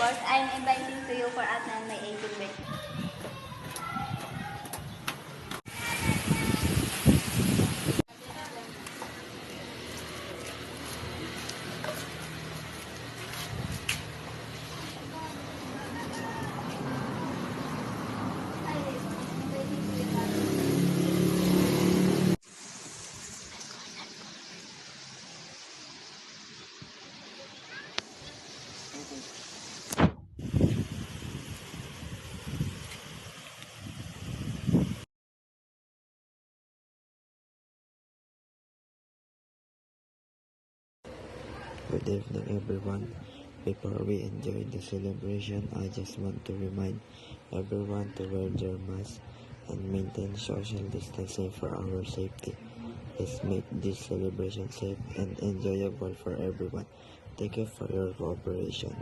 course, I'm inviting to you for attend my 18th birthday. Good evening, everyone. Before we enjoy the celebration, I just want to remind everyone to wear their mask and maintain social distancing for our safety. Let's make this celebration safe and enjoyable for everyone. Thank you for your cooperation.